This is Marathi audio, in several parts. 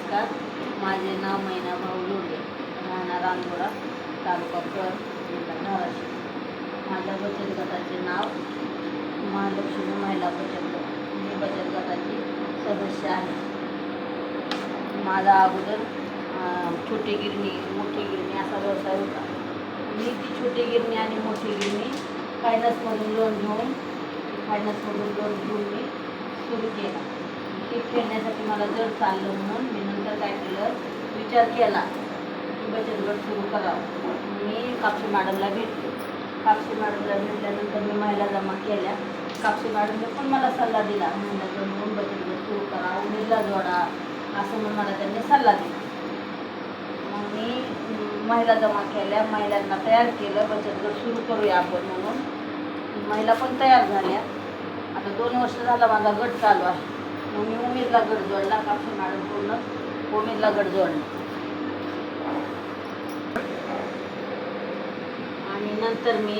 नमस्कार. माझे नाव मैना भाऊ लोढे, राहणार रांगोळा, तालुका कर, जिल्हा धाराशिव. माझ्या बचत गटाचे नाव महालक्ष्मी महिला बचत गट. मी बचत गटाची सदस्य आहे. माझा अगोदर छोटी गिरणी, मोठी गिरणी असा व्यवसाय होता. मी ती छोटी गिरणी आणि मोठी गिरणी फायनान्समधून लोन घेऊन मी सुरू केला. ते खेळण्यासाठी मला जड चाललं म्हणून मी नंतर काय केलं, विचार केला की बचत गट सुरू करावं. मी कापशी मॅडमला भेटले. कापशी मॅडमला भेटल्यानंतर मी महिला जमा केल्या. कापशी मॅडमने पण मला सल्ला दिला, महिला जमवून बचत गट सुरू करा, उमेदला जोडा, असं म्हणून मला त्यांनी सल्ला दिला. मग मी महिला जमा केल्या, महिलांना तयार केलं, बचत गट सुरू करूया आपण म्हणून. महिला पण तयार झाल्या. आता 2 वर्ष झाला माझा गट चालू आहे. मग मी उमेदला गट जोडला. कापशी मॅडम पूर्ण उमेदला गट जोडला आणि नंतर मी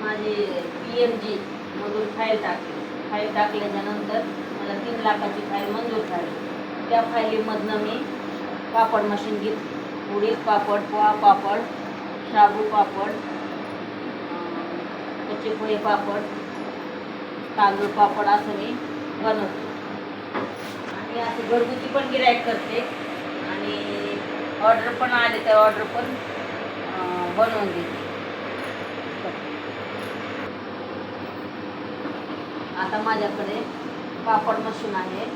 माझी PMG मधून फाईल टाकल्याच्या नंतर मला 3 लाखाची फाईल मंजूर झाली. त्या फाईलीमधनं मी पापड मशीन घेतली. उडीद पापड, पोहा पापड, शाबू पापड, कच्चे पोहे पापड, तांदूळ पापड असं मी बनवते. आणि असं घरगुती पण गिऱ्हाईक करते आणि ऑर्डर पण आले त्या ऑर्डर पण बनवून देते. आता माझ्याकडे पापड मशीन आहे,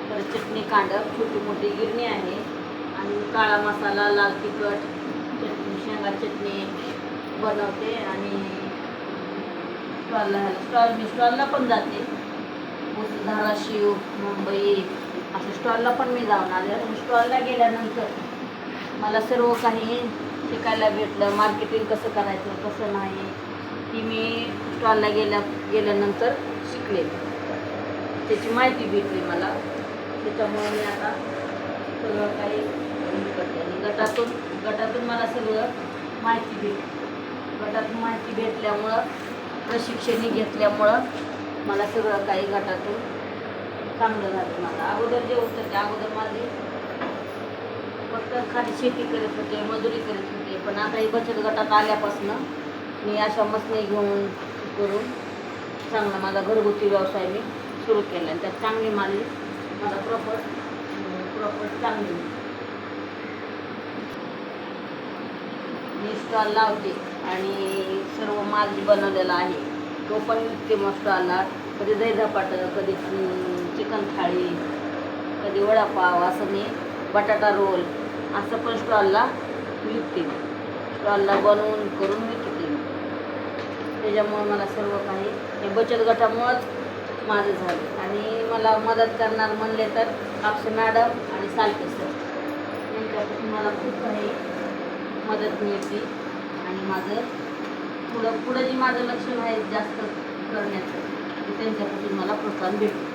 तर चटणी कांडप, छोटी मोठी गिरणी आहे आणि काळा मसाला, लाल तिखट, चटणी, शेंगा चटणी बनवते. आणि स्टॉलला पण जाते. धाराशिव, मुंबई असं स्टॉलला पण मी जाऊन आले. स्टॉलला गेल्यानंतर मला सर्व काही शिकायला भेटलं. मार्केटिंग कसं करायचं, कसं नाही, ती मी स्टॉलला गेल्यानंतर शिकले. त्याची माहिती भेटली मला. त्याच्यामुळे मी आता सगळं काही करते. आणि गटातून मला सगळं माहिती भेटली. गटातून माहिती भेटल्यामुळं, प्रशिक्षण घेतल्यामुळं मला सगळं काही गटातून चांगलं झालं. मला अगोदर जे होतं ते अगोदर माझे फक्त खाली शेती करत होते, मजुरी करत होते. पण आता ही बचत गटात आल्यापासून मी अशा मसनी घेऊन करून चांगला माझा घरगुती व्यवसाय मी सुरू केला. आणि त्यात चांगली मला प्रॉफिट चांगली. मी स्टॉल लावते आणि सर्व माल बनवलेला आहे तो पण विकते. मग स्टॉलला कधी दही धपाटं, कधी चिकन थाळी, कधी वडापाव, असं मी बटाटा रोल असं पण स्टॉलला विकते. स्टॉलला बनवून करून विकते. त्याच्यामुळे मला सर्व काही हे बचत गटामुळंच माझं झालं. आणि मला मदत करणार म्हणले तर कापसे मॅडम आणि सालके सर यांच्यापासून मला खूप काही मदत मिळते. आणि माझं पुढं जे माझं लक्ष आहे जास्त करण्याचं, त्यांच्यापासून मला प्रोत्साहन भेटतं.